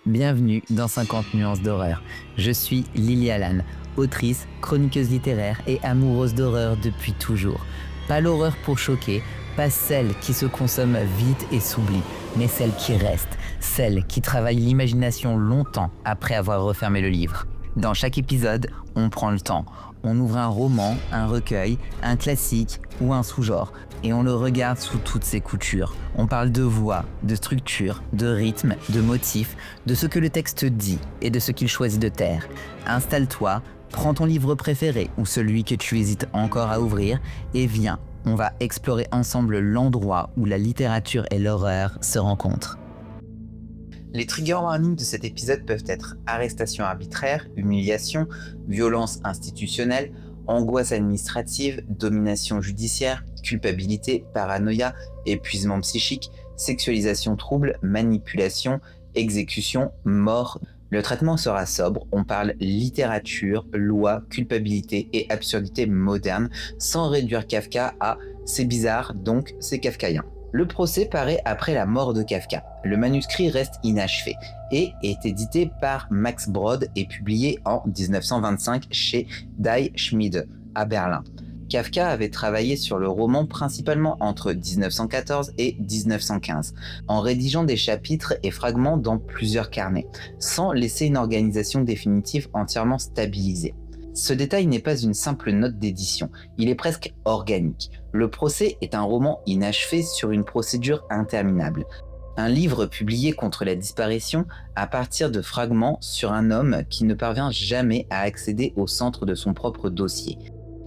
Bienvenue dans 50 nuances d'horreur. Je suis Lily Allan, autrice, chroniqueuse littéraire et amoureuse d'horreur depuis toujours. Pas l'horreur pour choquer, pas celle qui se consomme vite et s'oublie, mais celle qui reste, celle qui travaille l'imagination longtemps après avoir refermé le livre. Dans chaque épisode, on prend le temps. On ouvre un roman, un recueil, un classique ou un sous-genre et on le regarde sous toutes ses coutures. On parle de voix, de structure, de rythme, de motifs, de ce que le texte dit et de ce qu'il choisit de taire. Installe-toi, prends ton livre préféré ou celui que tu hésites encore à ouvrir et viens, on va explorer ensemble l'endroit où la littérature et l'horreur se rencontrent. Les trigger warnings de cet épisode peuvent être arrestation arbitraire, humiliation, violence institutionnelle, angoisse administrative, domination judiciaire, culpabilité, paranoïa, épuisement psychique, sexualisation trouble, manipulation, exécution, mort. Le traitement sera sobre, on parle littérature, loi, culpabilité et absurdité moderne, sans réduire Kafka à « c'est bizarre, donc c'est kafkaïen ». Le procès paraît après la mort de Kafka. Le manuscrit reste inachevé et est édité par Max Brod et publié en 1925 chez Die Schmiede à Berlin. Kafka avait travaillé sur le roman principalement entre 1914 et 1915, en rédigeant des chapitres et fragments dans plusieurs carnets, sans laisser une organisation définitive entièrement stabilisée. Ce détail n'est pas une simple note d'édition, il est presque organique. Le procès est un roman inachevé sur une procédure interminable. Un livre publié contre la disparition à partir de fragments sur un homme qui ne parvient jamais à accéder au centre de son propre dossier.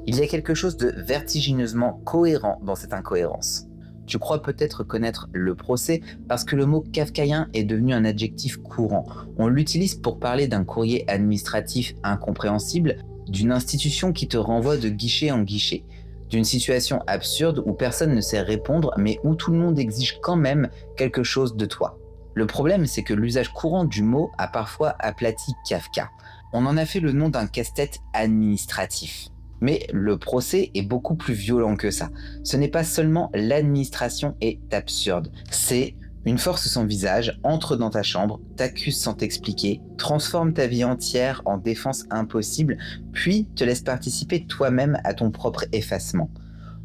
Il y a quelque chose de vertigineusement cohérent dans cette incohérence. Tu crois peut-être connaître le procès parce que le mot kafkaïen est devenu un adjectif courant. On l'utilise pour parler d'un courrier administratif incompréhensible, d'une institution qui te renvoie de guichet en guichet, d'une situation absurde où personne ne sait répondre mais où tout le monde exige quand même quelque chose de toi. Le problème, c'est que l'usage courant du mot a parfois aplati Kafka. On en a fait le nom d'un casse-tête administratif. Mais le procès est beaucoup plus violent que ça. Ce n'est pas seulement l'administration est absurde, c'est une force sans visage, entre dans ta chambre, t'accuse sans t'expliquer, transforme ta vie entière en défense impossible, puis te laisse participer toi-même à ton propre effacement.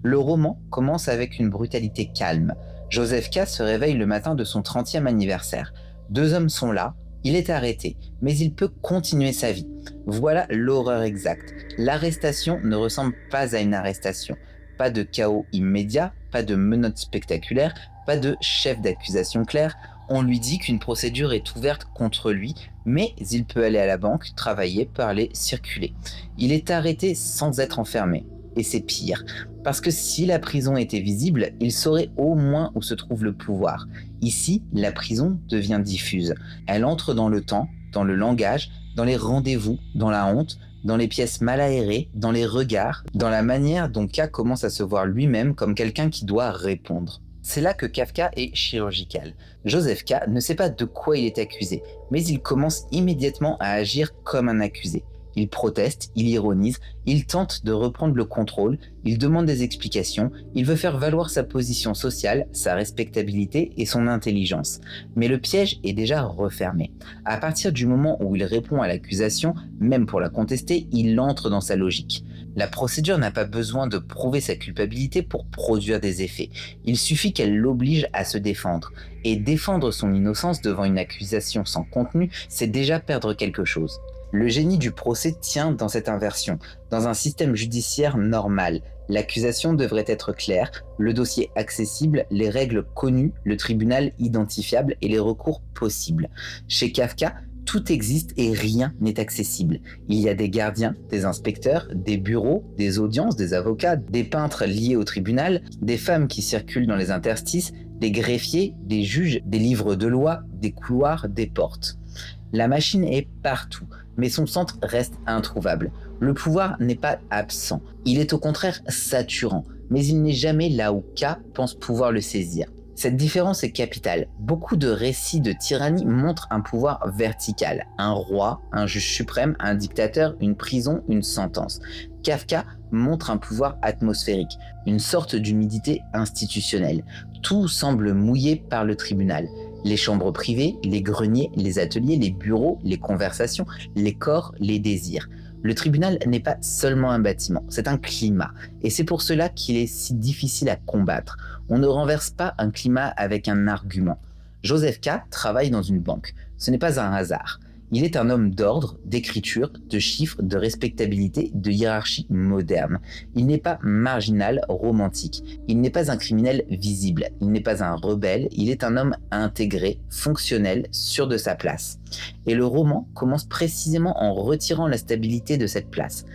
Le roman commence avec une brutalité calme. Joseph K. se réveille le matin de son 30e anniversaire. Deux hommes sont là, il est arrêté, mais il peut continuer sa vie. Voilà l'horreur exacte. L'arrestation ne ressemble pas à une arrestation. Pas de chaos immédiat, pas de menottes spectaculaires, pas de chef d'accusation clair. On lui dit qu'une procédure est ouverte contre lui, mais il peut aller à la banque, travailler, parler, circuler. Il est arrêté sans être enfermé. Et c'est pire, parce que si la prison était visible, il saurait au moins où se trouve le pouvoir. Ici, la prison devient diffuse. Elle entre dans le temps, dans le langage, dans les rendez-vous, dans la honte, dans les pièces mal aérées, dans les regards, dans la manière dont K commence à se voir lui-même comme quelqu'un qui doit répondre. C'est là que Kafka est chirurgical. Joseph K. ne sait pas de quoi il est accusé, mais il commence immédiatement à agir comme un accusé. Il proteste, il ironise, il tente de reprendre le contrôle, il demande des explications, il veut faire valoir sa position sociale, sa respectabilité et son intelligence. Mais le piège est déjà refermé. À partir du moment où il répond à l'accusation, même pour la contester, il entre dans sa logique. La procédure n'a pas besoin de prouver sa culpabilité pour produire des effets. Il suffit qu'elle l'oblige à se défendre. Et défendre son innocence devant une accusation sans contenu, c'est déjà perdre quelque chose. Le génie du procès tient dans cette inversion. Dans un système judiciaire normal, l'accusation devrait être claire, le dossier accessible, les règles connues, le tribunal identifiable et les recours possibles. Chez Kafka, tout existe et rien n'est accessible. Il y a des gardiens, des inspecteurs, des bureaux, des audiences, des avocats, des peintres liés au tribunal, des femmes qui circulent dans les interstices, des greffiers, des juges, des livres de loi, des couloirs, des portes. La machine est partout, mais son centre reste introuvable. Le pouvoir n'est pas absent, il est au contraire saturant, mais il n'est jamais là où K pense pouvoir le saisir. Cette différence est capitale. Beaucoup de récits de tyrannie montrent un pouvoir vertical. Un roi, un juge suprême, un dictateur, une prison, une sentence. Kafka montre un pouvoir atmosphérique, une sorte d'humidité institutionnelle. Tout semble mouillé par le tribunal. Les chambres privées, les greniers, les ateliers, les bureaux, les conversations, les corps, les désirs. Le tribunal n'est pas seulement un bâtiment, c'est un climat. Et c'est pour cela qu'il est si difficile à combattre. On ne renverse pas un climat avec un argument. Joseph K. travaille dans une banque. Ce n'est pas un hasard. Il est un homme d'ordre, d'écriture, de chiffres, de respectabilité, de hiérarchie moderne. Il n'est pas marginal, romantique. Il n'est pas un criminel visible. Il n'est pas un rebelle. Il est un homme intégré, fonctionnel, sûr de sa place. Et le roman commence précisément en retirant la stabilité de cette place.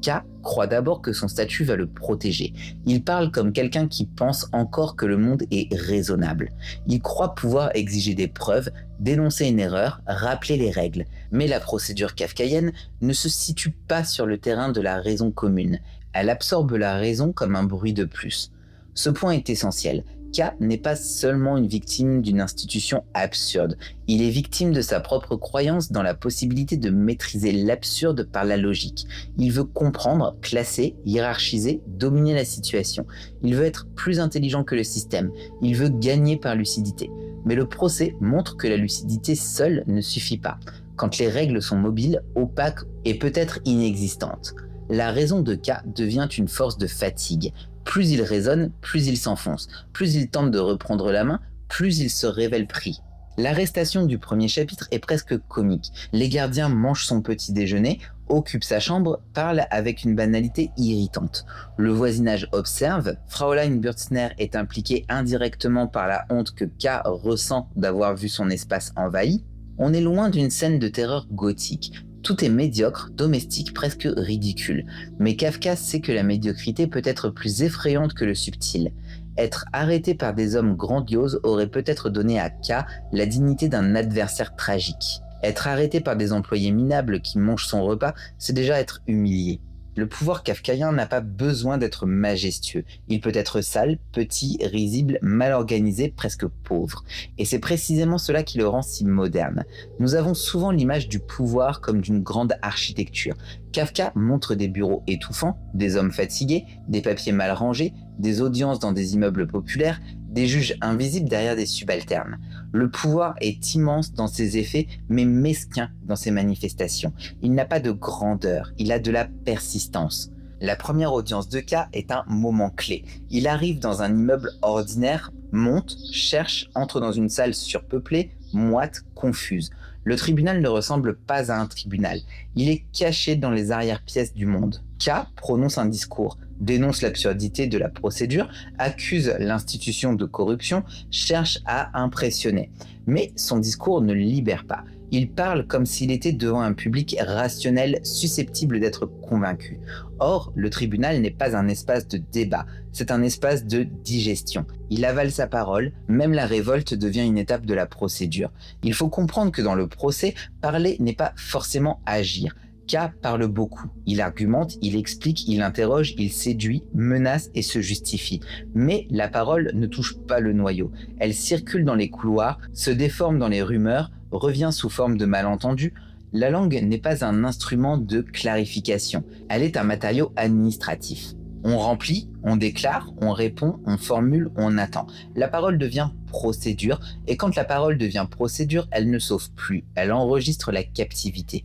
K croit d'abord que son statut va le protéger. Il parle comme quelqu'un qui pense encore que le monde est raisonnable. Il croit pouvoir exiger des preuves, dénoncer une erreur, rappeler les règles. Mais la procédure kafkaïenne ne se situe pas sur le terrain de la raison commune. Elle absorbe la raison comme un bruit de plus. Ce point est essentiel. K n'est pas seulement une victime d'une institution absurde, il est victime de sa propre croyance dans la possibilité de maîtriser l'absurde par la logique. Il veut comprendre, classer, hiérarchiser, dominer la situation. Il veut être plus intelligent que le système, il veut gagner par lucidité. Mais le procès montre que la lucidité seule ne suffit pas. Quand les règles sont mobiles, opaques et peut-être inexistantes. La raison de K devient une force de fatigue. Plus il raisonne, plus il s'enfonce. Plus il tente de reprendre la main, plus il se révèle pris. L'arrestation du premier chapitre est presque comique. Les gardiens mangent son petit déjeuner, occupent sa chambre, parlent avec une banalité irritante. Le voisinage observe, Fraulein Bürzner est impliquée indirectement par la honte que K ressent d'avoir vu son espace envahi. On est loin d'une scène de terreur gothique. Tout est médiocre, domestique, presque ridicule. Mais Kafka sait que la médiocrité peut être plus effrayante que le subtil. Être arrêté par des hommes grandioses aurait peut-être donné à K la dignité d'un adversaire tragique. Être arrêté par des employés minables qui mangent son repas, c'est déjà être humilié. Le pouvoir kafkaïen n'a pas besoin d'être majestueux. Il peut être sale, petit, risible, mal organisé, presque pauvre. Et c'est précisément cela qui le rend si moderne. Nous avons souvent l'image du pouvoir comme d'une grande architecture. Kafka montre des bureaux étouffants, des hommes fatigués, des papiers mal rangés, des audiences dans des immeubles populaires, des juges invisibles derrière des subalternes. Le pouvoir est immense dans ses effets, mais mesquin dans ses manifestations. Il n'a pas de grandeur, il a de la persistance. La première audience de K est un moment clé. Il arrive dans un immeuble ordinaire, monte, cherche, entre dans une salle surpeuplée, moite, confuse. Le tribunal ne ressemble pas à un tribunal. Il est caché dans les arrière-pièces du monde. K prononce un discours, dénonce l'absurdité de la procédure, accuse l'institution de corruption, cherche à impressionner. Mais son discours ne le libère pas. Il parle comme s'il était devant un public rationnel susceptible d'être convaincu. Or, le tribunal n'est pas un espace de débat, c'est un espace de digestion. Il avale sa parole, même la révolte devient une étape de la procédure. Il faut comprendre que dans le procès, parler n'est pas forcément agir. K parle beaucoup. Il argumente, il explique, il interroge, il séduit, menace et se justifie. Mais la parole ne touche pas le noyau. Elle circule dans les couloirs, se déforme dans les rumeurs, revient sous forme de malentendus. La langue n'est pas un instrument de clarification. Elle est un matériau administratif. On remplit, on déclare, on répond, on formule, on attend. La parole devient procédure, et quand la parole devient procédure, elle ne sauve plus, elle enregistre la captivité.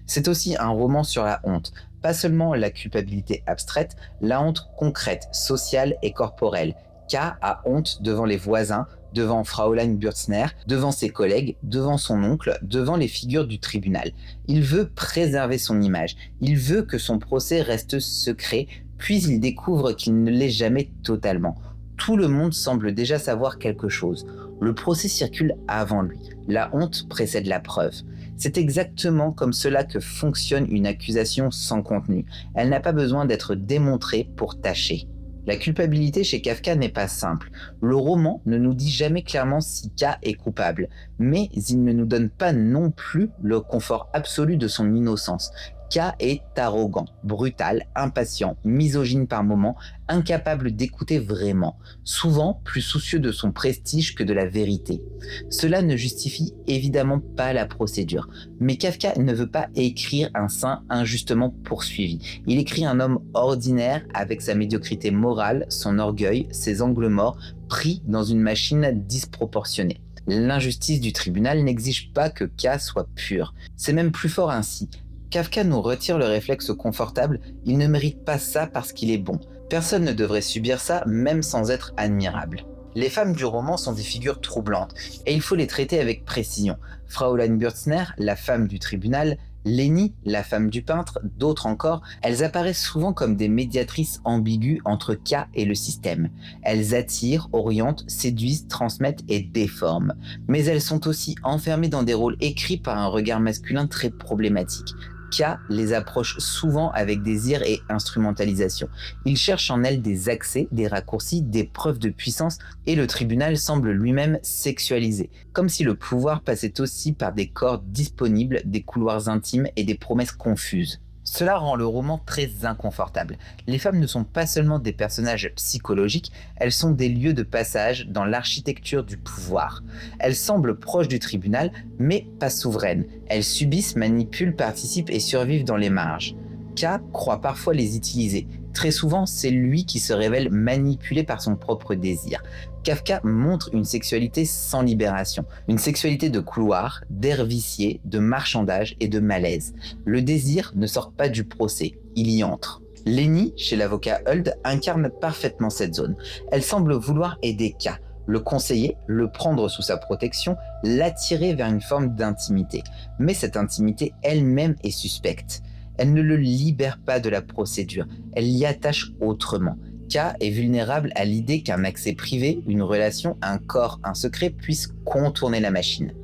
C'est aussi un roman sur la honte, pas seulement la culpabilité abstraite, la honte concrète, sociale et corporelle. K a honte devant les voisins, devant Fraulein Bürzner, devant ses collègues, devant son oncle, devant les figures du tribunal. Il veut préserver son image, il veut que son procès reste secret, puis il découvre qu'il ne l'est jamais totalement. Tout le monde semble déjà savoir quelque chose. Le procès circule avant lui. La honte précède la preuve. C'est exactement comme cela que fonctionne une accusation sans contenu. Elle n'a pas besoin d'être démontrée pour tâcher. La culpabilité chez Kafka n'est pas simple. Le roman ne nous dit jamais clairement si K est coupable, mais il ne nous donne pas non plus le confort absolu de son innocence. K est arrogant, brutal, impatient, misogyne par moments, incapable d'écouter vraiment, souvent plus soucieux de son prestige que de la vérité. Cela ne justifie évidemment pas la procédure, mais Kafka ne veut pas écrire un saint injustement poursuivi. Il écrit un homme ordinaire avec sa médiocrité morale, son orgueil, ses angles morts, pris dans une machine disproportionnée. L'injustice du tribunal n'exige pas que K soit pur. C'est même plus fort ainsi. Kafka nous retire le réflexe confortable, il ne mérite pas ça parce qu'il est bon. Personne ne devrait subir ça, même sans être admirable. Les femmes du roman sont des figures troublantes, et il faut les traiter avec précision. Fraulein Bürzner, la femme du tribunal, Leni, la femme du peintre, d'autres encore, elles apparaissent souvent comme des médiatrices ambiguës entre K et le système. Elles attirent, orientent, séduisent, transmettent et déforment. Mais elles sont aussi enfermées dans des rôles écrits par un regard masculin très problématique. K les approche souvent avec désir et instrumentalisation. Il cherche en elles des accès, des raccourcis, des preuves de puissance et le tribunal semble lui-même sexualisé, comme si le pouvoir passait aussi par des corps disponibles, des couloirs intimes et des promesses confuses. Cela rend le roman très inconfortable. Les femmes ne sont pas seulement des personnages psychologiques, elles sont des lieux de passage dans l'architecture du pouvoir. Elles semblent proches du tribunal, mais pas souveraines. Elles subissent, manipulent, participent et survivent dans les marges. K croit parfois les utiliser. Très souvent, c'est lui qui se révèle manipulé par son propre désir. Kafka montre une sexualité sans libération, une sexualité de couloir, d'air vicié, de marchandage et de malaise. Le désir ne sort pas du procès, il y entre. Leni, chez l'avocat Huld, incarne parfaitement cette zone. Elle semble vouloir aider K, le conseiller, le prendre sous sa protection, l'attirer vers une forme d'intimité. Mais cette intimité elle-même est suspecte. Elle ne le libère pas de la procédure, elle l'y attache autrement. K est vulnérable à l'idée qu'un accès privé, une relation, un corps, un secret puisse contourner la machine.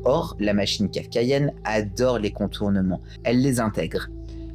Or, la machine kafkaïenne adore les contournements, elle les intègre.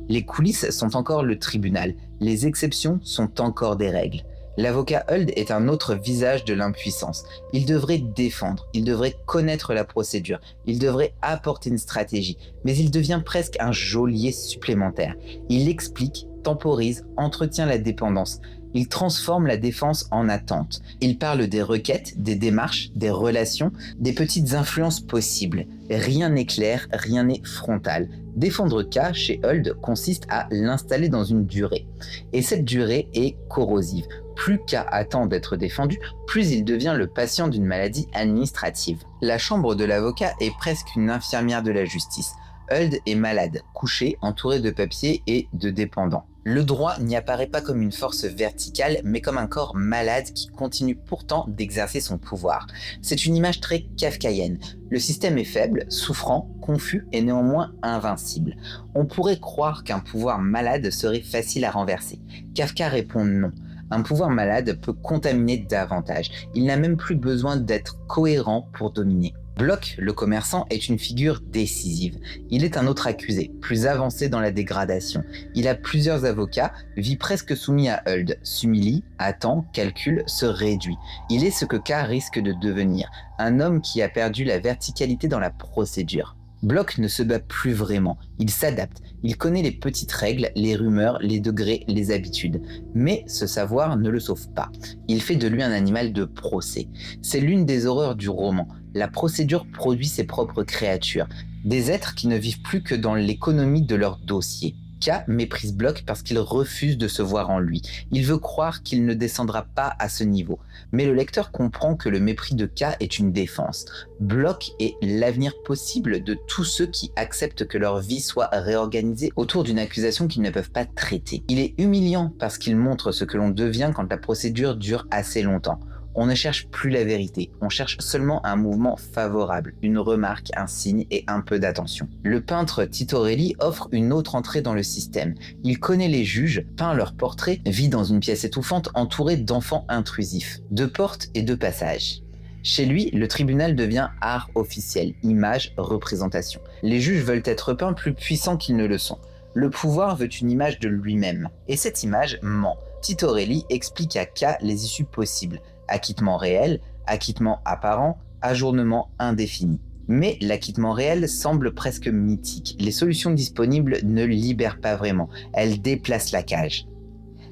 Les coulisses sont encore le tribunal, les exceptions sont encore des règles. L'avocat Huld est un autre visage de l'impuissance. Il devrait défendre, il devrait connaître la procédure, il devrait apporter une stratégie, mais il devient presque un geôlier supplémentaire. Il explique, temporise, entretient la dépendance. Il transforme la défense en attente. Il parle des requêtes, des démarches, des relations, des petites influences possibles. Rien n'est clair, rien n'est frontal. Défendre K chez Huld consiste à l'installer dans une durée. Et cette durée est corrosive. Plus K attend d'être défendu, plus il devient le patient d'une maladie administrative. La chambre de l'avocat est presque une infirmière de la justice. Huld est malade, couché, entouré de papiers et de dépendants. Le droit n'y apparaît pas comme une force verticale, mais comme un corps malade qui continue pourtant d'exercer son pouvoir. C'est une image très kafkaïenne. Le système est faible, souffrant, confus et néanmoins invincible. On pourrait croire qu'un pouvoir malade serait facile à renverser. Kafka répond non. Un pouvoir malade peut contaminer davantage. Il n'a même plus besoin d'être cohérent pour dominer. Bloch, le commerçant, est une figure décisive. Il est un autre accusé, plus avancé dans la dégradation. Il a plusieurs avocats, vit presque soumis à Huld, s'humilie, attend, calcule, se réduit. Il est ce que K risque de devenir, un homme qui a perdu la verticalité dans la procédure. Bloch ne se bat plus vraiment, il s'adapte, il connaît les petites règles, les rumeurs, les degrés, les habitudes. Mais ce savoir ne le sauve pas. Il fait de lui un animal de procès. C'est l'une des horreurs du roman. La procédure produit ses propres créatures, des êtres qui ne vivent plus que dans l'économie de leur dossier. K méprise Bloch parce qu'il refuse de se voir en lui. Il veut croire qu'il ne descendra pas à ce niveau. Mais le lecteur comprend que le mépris de K est une défense. Bloch est l'avenir possible de tous ceux qui acceptent que leur vie soit réorganisée autour d'une accusation qu'ils ne peuvent pas traiter. Il est humiliant parce qu'il montre ce que l'on devient quand la procédure dure assez longtemps. On ne cherche plus la vérité, on cherche seulement un mouvement favorable, une remarque, un signe et un peu d'attention. Le peintre Titorelli offre une autre entrée dans le système. Il connaît les juges, peint leurs portraits, vit dans une pièce étouffante entourée d'enfants intrusifs, de portes et de passages. Chez lui, le tribunal devient art officiel, image, représentation. Les juges veulent être peints plus puissants qu'ils ne le sont. Le pouvoir veut une image de lui-même. Et cette image ment. Titorelli explique à K les issues possibles. Acquittement réel, acquittement apparent, ajournement indéfini. Mais l'acquittement réel semble presque mythique. Les solutions disponibles ne libèrent pas vraiment, elles déplacent la cage.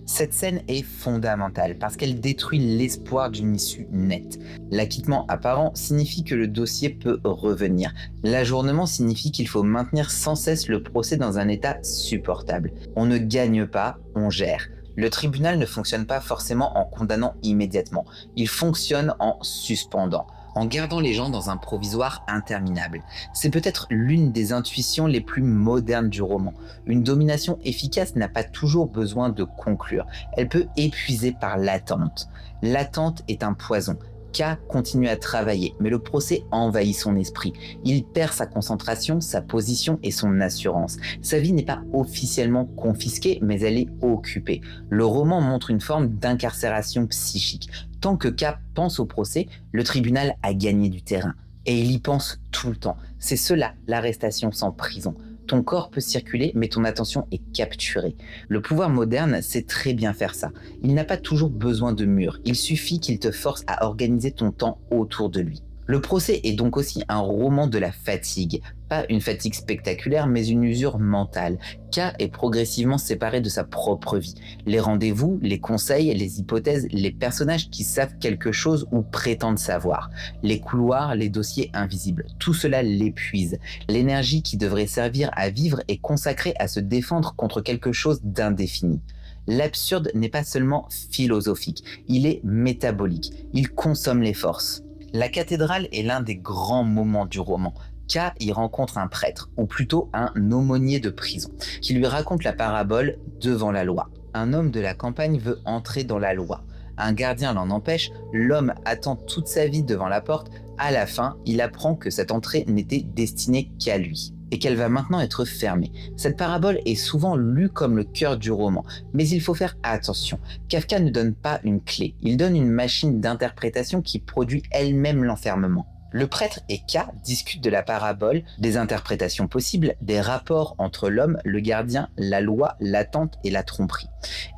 Cette scène est fondamentale parce qu'elle détruit l'espoir d'une issue nette. L'acquittement apparent signifie que le dossier peut revenir. L'ajournement signifie qu'il faut maintenir sans cesse le procès dans un état supportable. On ne gagne pas, on gère. Le tribunal ne fonctionne pas forcément en condamnant immédiatement, il fonctionne en suspendant. en gardant les gens dans un provisoire interminable. C'est peut-être l'une des intuitions les plus modernes du roman. Une domination efficace n'a pas toujours besoin de conclure. Elle peut épuiser par l'attente. L'attente est un poison. K continue à travailler, mais le procès envahit son esprit. Il perd sa concentration, sa position et son assurance. Sa vie n'est pas officiellement confisquée, mais elle est occupée. Le roman montre une forme d'incarcération psychique. Tant que K pense au procès, le tribunal a gagné du terrain. Et il y pense tout le temps. C'est cela, l'arrestation sans prison. Ton corps peut circuler, mais ton attention est capturée. Le pouvoir moderne sait très bien faire ça. Il n'a pas toujours besoin de murs. Il suffit qu'il te force à organiser ton temps autour de lui. Le procès est donc aussi un roman de la fatigue. Pas une fatigue spectaculaire, mais une usure mentale. K est progressivement séparé de sa propre vie. Les rendez-vous, les conseils, les hypothèses, les personnages qui savent quelque chose ou prétendent savoir. Les couloirs, les dossiers invisibles. Tout cela l'épuise. L'énergie qui devrait servir à vivre est consacrée à se défendre contre quelque chose d'indéfini. L'absurde n'est pas seulement philosophique, il est métabolique. Il consomme les forces. La cathédrale est l'un des grands moments du roman. K y rencontre un prêtre, ou plutôt un aumônier de prison, qui lui raconte la parabole devant la loi. Un homme de la campagne veut entrer dans la loi. Un gardien l'en empêche, l'homme attend toute sa vie devant la porte. À la fin, il apprend que cette entrée n'était destinée qu'à lui, et qu'elle va maintenant être fermée. Cette parabole est souvent lue comme le cœur du roman, mais il faut faire attention. Kafka ne donne pas une clé, il donne une machine d'interprétation qui produit elle-même l'enfermement. Le prêtre et K discutent de la parabole, des interprétations possibles, des rapports entre l'homme, le gardien, la loi, l'attente et la tromperie.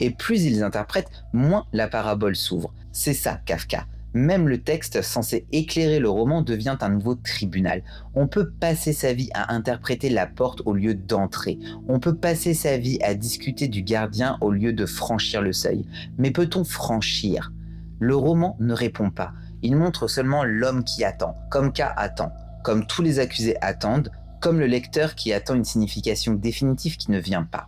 Et plus ils interprètent, moins la parabole s'ouvre. C'est ça Kafka. Même le texte censé éclairer le roman devient un nouveau tribunal. On peut passer sa vie à interpréter la porte au lieu d'entrer. On peut passer sa vie à discuter du gardien au lieu de franchir le seuil. Mais peut-on franchir ? Le roman ne répond pas. Il montre seulement l'homme qui attend, comme K attend, comme tous les accusés attendent, comme le lecteur qui attend une signification définitive qui ne vient pas.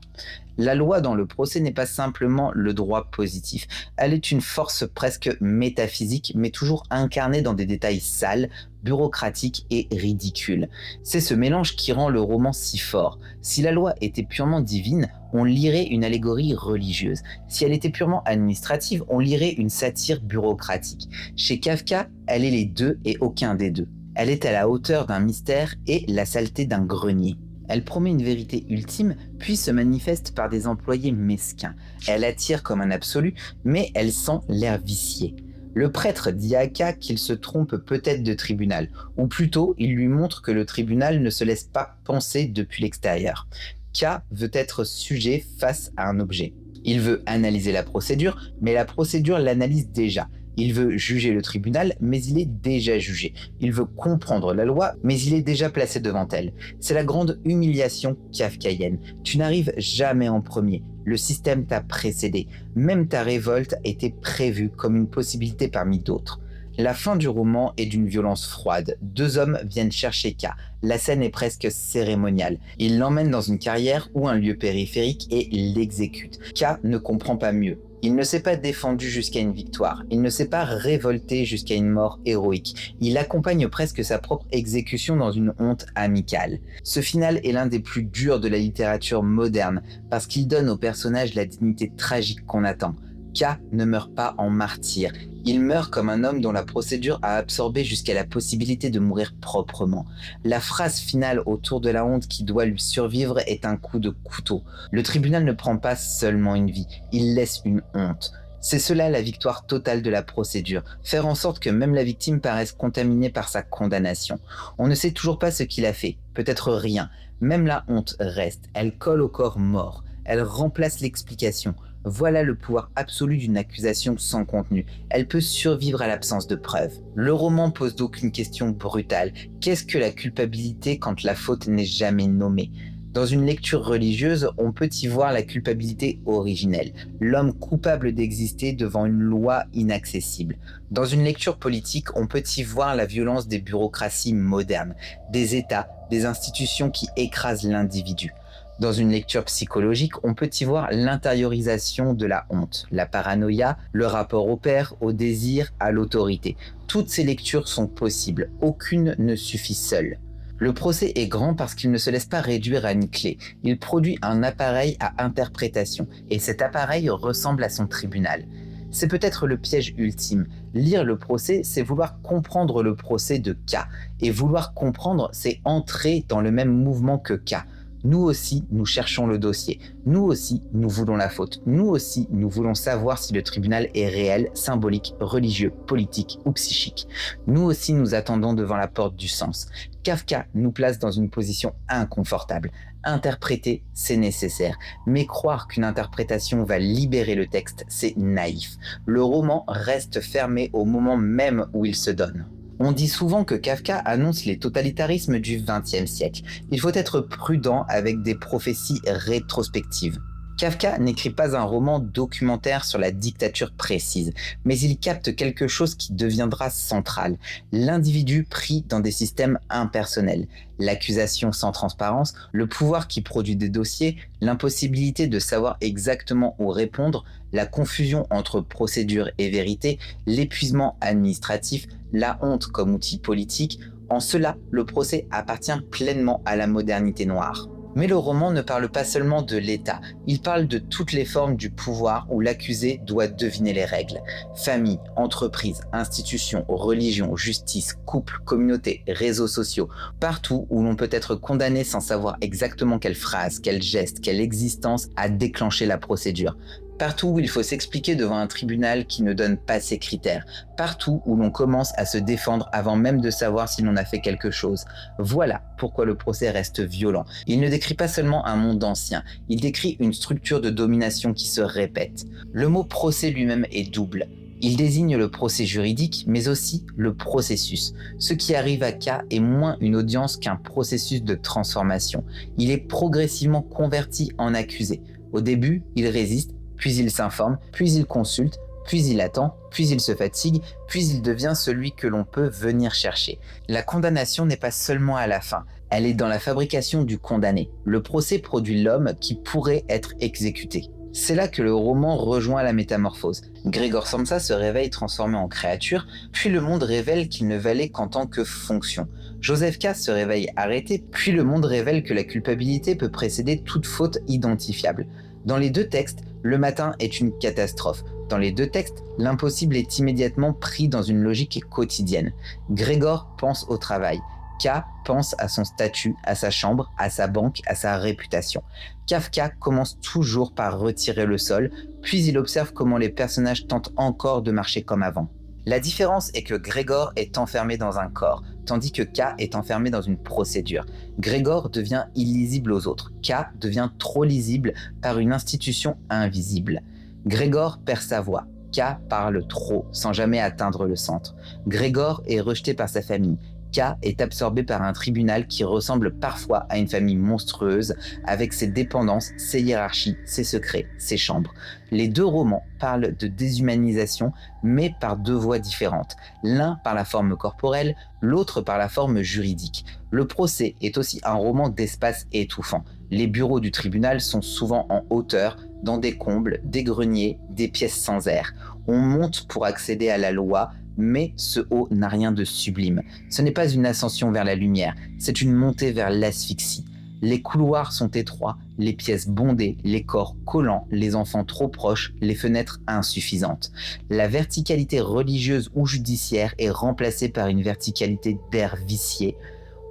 La loi dans le procès n'est pas simplement le droit positif, elle est une force presque métaphysique, mais toujours incarnée dans des détails sales, bureaucratiques et ridicules. C'est ce mélange qui rend le roman si fort. Si la loi était purement divine, on lirait une allégorie religieuse. Si elle était purement administrative, on lirait une satire bureaucratique. Chez Kafka, elle est les deux et aucun des deux. Elle est à la hauteur d'un mystère et la saleté d'un grenier. Elle promet une vérité ultime, puis se manifeste par des employés mesquins. Elle attire comme un absolu, mais elle sent l'air vicié. Le prêtre dit à K qu'il se trompe peut-être de tribunal, ou plutôt il lui montre que le tribunal ne se laisse pas penser depuis l'extérieur. K veut être sujet face à un objet. Il veut analyser la procédure, mais la procédure l'analyse déjà. Il veut juger le tribunal, mais il est déjà jugé. Il veut comprendre la loi, mais il est déjà placé devant elle. C'est la grande humiliation kafkaïenne. Tu n'arrives jamais en premier. Le système t'a précédé. Même ta révolte était prévue comme une possibilité parmi d'autres. La fin du roman est d'une violence froide. Deux hommes viennent chercher K. La scène est presque cérémoniale. Ils l'emmènent dans une carrière ou un lieu périphérique et l'exécutent. K ne comprend pas mieux. Il ne s'est pas défendu jusqu'à une victoire. Il ne s'est pas révolté jusqu'à une mort héroïque. Il accompagne presque sa propre exécution dans une honte amicale. Ce final est l'un des plus durs de la littérature moderne parce qu'il donne au personnage la dignité tragique qu'on attend. K ne meurt pas en martyr. Il meurt comme un homme dont la procédure a absorbé jusqu'à la possibilité de mourir proprement. La phrase finale autour de la honte qui doit lui survivre est un coup de couteau. Le tribunal ne prend pas seulement une vie, il laisse une honte. C'est cela la victoire totale de la procédure, faire en sorte que même la victime paraisse contaminée par sa condamnation. On ne sait toujours pas ce qu'il a fait, peut-être rien. Même la honte reste, elle colle au corps mort, elle remplace l'explication. Voilà le pouvoir absolu d'une accusation sans contenu. Elle peut survivre à l'absence de preuves. Le roman pose donc une question brutale. Qu'est-ce que la culpabilité quand la faute n'est jamais nommée ? Dans une lecture religieuse, on peut y voir la culpabilité originelle, l'homme coupable d'exister devant une loi inaccessible. Dans une lecture politique, on peut y voir la violence des bureaucraties modernes, des États, des institutions qui écrasent l'individu. Dans une lecture psychologique, on peut y voir l'intériorisation de la honte, la paranoïa, le rapport au père, au désir, à l'autorité. Toutes ces lectures sont possibles, aucune ne suffit seule. Le procès est grand parce qu'il ne se laisse pas réduire à une clé. Il produit un appareil à interprétation, et cet appareil ressemble à son tribunal. C'est peut-être le piège ultime. Lire le procès, c'est vouloir comprendre le procès de K. Et vouloir comprendre, c'est entrer dans le même mouvement que K. Nous aussi, nous cherchons le dossier. Nous aussi, nous voulons la faute. Nous aussi, nous voulons savoir si le tribunal est réel, symbolique, religieux, politique ou psychique. Nous aussi, nous attendons devant la porte du sens. Kafka nous place dans une position inconfortable. Interpréter, c'est nécessaire. Mais croire qu'une interprétation va libérer le texte, c'est naïf. Le roman reste fermé au moment même où il se donne. On dit souvent que Kafka annonce les totalitarismes du XXe siècle. Il faut être prudent avec des prophéties rétrospectives. Kafka n'écrit pas un roman documentaire sur la dictature précise, mais il capte quelque chose qui deviendra central, l'individu pris dans des systèmes impersonnels, l'accusation sans transparence, le pouvoir qui produit des dossiers, l'impossibilité de savoir exactement où répondre, la confusion entre procédure et vérité, l'épuisement administratif, la honte comme outil politique. En cela, le procès appartient pleinement à la modernité noire. Mais le roman ne parle pas seulement de l'État, il parle de toutes les formes du pouvoir où l'accusé doit deviner les règles. Famille, entreprise, institutions, religion, justice, couple, communauté, réseaux sociaux, partout où l'on peut être condamné sans savoir exactement quelle phrase, quel geste, quelle existence a déclenché la procédure. Partout où il faut s'expliquer devant un tribunal qui ne donne pas ses critères. Partout où l'on commence à se défendre avant même de savoir si l'on a fait quelque chose. Voilà pourquoi le procès reste violent. Il ne décrit pas seulement un monde ancien, il décrit une structure de domination qui se répète. Le mot procès lui-même est double. Il désigne le procès juridique, mais aussi le processus. Ce qui arrive à K est moins une audience qu'un processus de transformation. Il est progressivement converti en accusé. Au début, il résiste, puis il s'informe, puis il consulte, puis il attend, puis il se fatigue, puis il devient celui que l'on peut venir chercher. La condamnation n'est pas seulement à la fin, elle est dans la fabrication du condamné. Le procès produit l'homme qui pourrait être exécuté. C'est là que le roman rejoint la métamorphose. Grégor Samsa se réveille transformé en créature, puis le monde révèle qu'il ne valait qu'en tant que fonction. Joseph K. se réveille arrêté, puis le monde révèle que la culpabilité peut précéder toute faute identifiable. Dans les deux textes, le matin est une catastrophe. Dans les deux textes, l'impossible est immédiatement pris dans une logique quotidienne. Grégor pense au travail. K pense à son statut, à sa chambre, à sa banque, à sa réputation. Kafka commence toujours par retirer le sol, puis il observe comment les personnages tentent encore de marcher comme avant. La différence est que Grégor est enfermé dans un corps, tandis que K est enfermé dans une procédure. Grégor devient illisible aux autres. K devient trop lisible par une institution invisible. Grégor perd sa voix. K parle trop, sans jamais atteindre le centre. Grégor est rejeté par sa famille. K est absorbé par un tribunal qui ressemble parfois à une famille monstrueuse, avec ses dépendances, ses hiérarchies, ses secrets, ses chambres. Les deux romans parlent de déshumanisation, mais par deux voies différentes. L'un par la forme corporelle, l'autre par la forme juridique. Le procès est aussi un roman d'espace étouffant. Les bureaux du tribunal sont souvent en hauteur, dans des combles, des greniers, des pièces sans air. On monte pour accéder à la loi, mais ce haut n'a rien de sublime. Ce n'est pas une ascension vers la lumière, c'est une montée vers l'asphyxie. Les couloirs sont étroits, les pièces bondées, les corps collants, les enfants trop proches, les fenêtres insuffisantes. La verticalité religieuse ou judiciaire est remplacée par une verticalité d'air vicié.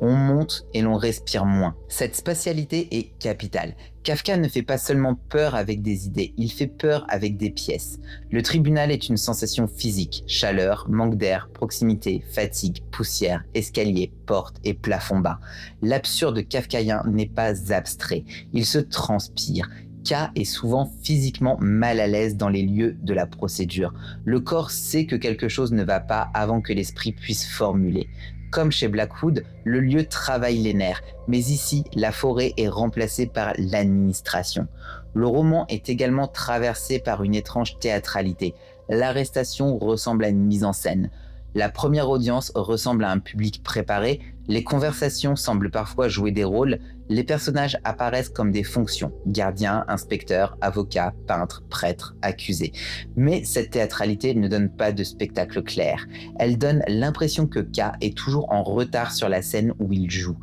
On monte et l'on respire moins. Cette spatialité est capitale. Kafka ne fait pas seulement peur avec des idées, il fait peur avec des pièces. Le tribunal est une sensation physique, chaleur, manque d'air, proximité, fatigue, poussière, escalier, porte et plafond bas. L'absurde kafkaïen n'est pas abstrait, il se transpire. K est souvent physiquement mal à l'aise dans les lieux de la procédure. Le corps sait que quelque chose ne va pas avant que l'esprit puisse formuler. Comme chez Blackwood, le lieu travaille les nerfs, mais ici, la forêt est remplacée par l'administration. Le roman est également traversé par une étrange théâtralité. L'arrestation ressemble à une mise en scène. La première audience ressemble à un public préparé, Les conversations semblent parfois jouer des rôles, les personnages apparaissent comme des fonctions, gardiens, inspecteurs, avocats, peintres, prêtres, accusés. Mais cette théâtralité ne donne pas de spectacle clair. Elle donne l'impression que K est toujours en retard sur la scène où il joue.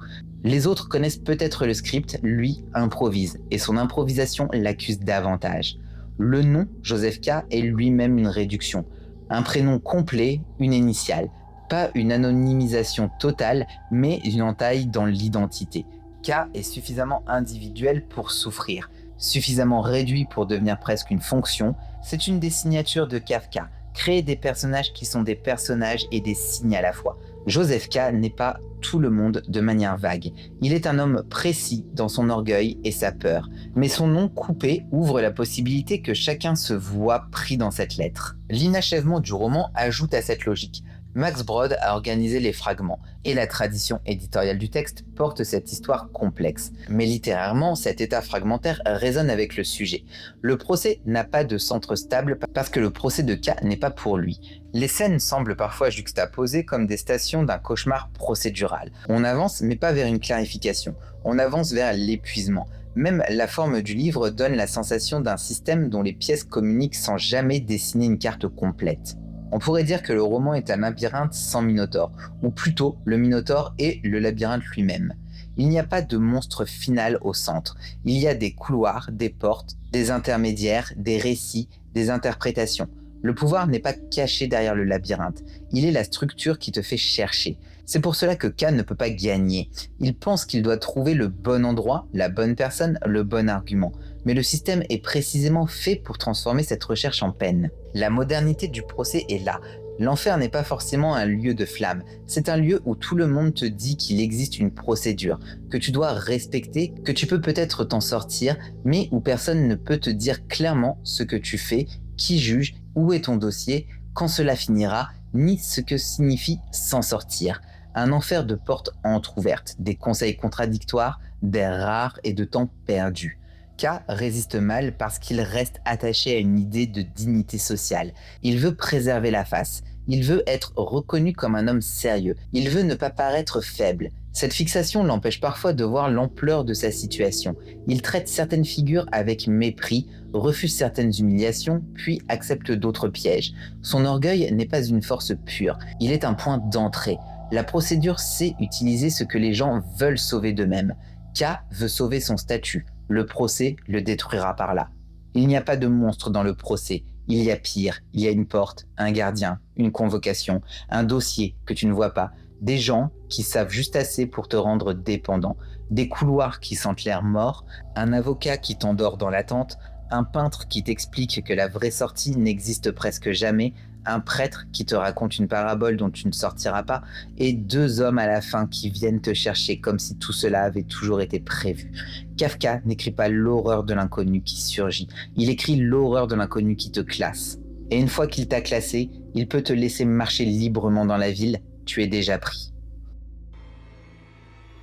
Les autres connaissent peut-être le script, lui improvise, et son improvisation l'accuse davantage. Le nom, Joseph K, est lui-même une réduction. Un prénom complet, une initiale. Pas une anonymisation totale, mais une entaille dans l'identité. K est suffisamment individuel pour souffrir, suffisamment réduit pour devenir presque une fonction. C'est une des signatures de Kafka, créer des personnages qui sont des personnages et des signes à la fois. Joseph K n'est pas tout le monde de manière vague. Il est un homme précis dans son orgueil et sa peur. Mais son nom coupé ouvre la possibilité que chacun se voit pris dans cette lettre. L'inachèvement du roman ajoute à cette logique. Max Brod a organisé les fragments, et la tradition éditoriale du texte porte cette histoire complexe. Mais littérairement, cet état fragmentaire résonne avec le sujet. Le procès n'a pas de centre stable parce que le procès de K n'est pas pour lui. Les scènes semblent parfois juxtaposées comme des stations d'un cauchemar procédural. On avance mais pas vers une clarification, on avance vers l'épuisement. Même la forme du livre donne la sensation d'un système dont les pièces communiquent sans jamais dessiner une carte complète. On pourrait dire que le roman est un labyrinthe sans Minotaure, ou plutôt le Minotaure est le labyrinthe lui-même. Il n'y a pas de monstre final au centre, il y a des couloirs, des portes, des intermédiaires, des récits, des interprétations. Le pouvoir n'est pas caché derrière le labyrinthe, il est la structure qui te fait chercher. C'est pour cela que K ne peut pas gagner. Il pense qu'il doit trouver le bon endroit, la bonne personne, le bon argument. Mais le système est précisément fait pour transformer cette recherche en peine. La modernité du procès est là. L'enfer n'est pas forcément un lieu de flamme. C'est un lieu où tout le monde te dit qu'il existe une procédure, que tu dois respecter, que tu peux peut-être t'en sortir, mais où personne ne peut te dire clairement ce que tu fais, qui juge, où est ton dossier, quand cela finira, ni ce que signifie s'en sortir. Un enfer de portes entrouvertes, des conseils contradictoires, d'air rares et de temps perdu. K résiste mal parce qu'il reste attaché à une idée de dignité sociale. Il veut préserver la face. Il veut être reconnu comme un homme sérieux. Il veut ne pas paraître faible. Cette fixation l'empêche parfois de voir l'ampleur de sa situation. Il traite certaines figures avec mépris, refuse certaines humiliations, puis accepte d'autres pièges. Son orgueil n'est pas une force pure. Il est un point d'entrée. La procédure sait utiliser ce que les gens veulent sauver d'eux-mêmes. K veut sauver son statut. Le procès le détruira par là. Il n'y a pas de monstre dans le procès. Il y a pire. Il y a une porte, un gardien, une convocation, un dossier que tu ne vois pas. Des gens qui savent juste assez pour te rendre dépendant. Des couloirs qui sentent l'air mort. Un avocat qui t'endort dans l'attente. Un peintre qui t'explique que la vraie sortie n'existe presque jamais. Un prêtre qui te raconte une parabole dont tu ne sortiras pas, et deux hommes à la fin qui viennent te chercher comme si tout cela avait toujours été prévu. Kafka n'écrit pas l'horreur de l'inconnu qui surgit, il écrit l'horreur de l'inconnu qui te classe. Et une fois qu'il t'a classé, il peut te laisser marcher librement dans la ville, tu es déjà pris.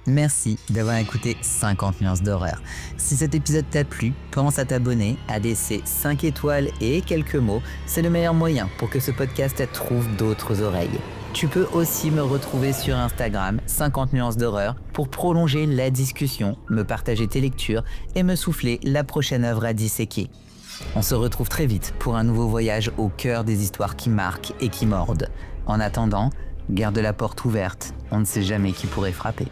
Merci d'avoir écouté 50 nuances d'horreur. Si cet épisode t'a plu, pense à t'abonner, à laisser 5 étoiles et quelques mots. C'est le meilleur moyen pour que ce podcast trouve d'autres oreilles. Tu peux aussi me retrouver sur Instagram, 50 nuances d'horreur, pour prolonger la discussion, me partager tes lectures et me souffler la prochaine œuvre à disséquer. On se retrouve très vite pour un nouveau voyage au cœur des histoires qui marquent et qui mordent. En attendant, garde la porte ouverte, on ne sait jamais qui pourrait frapper.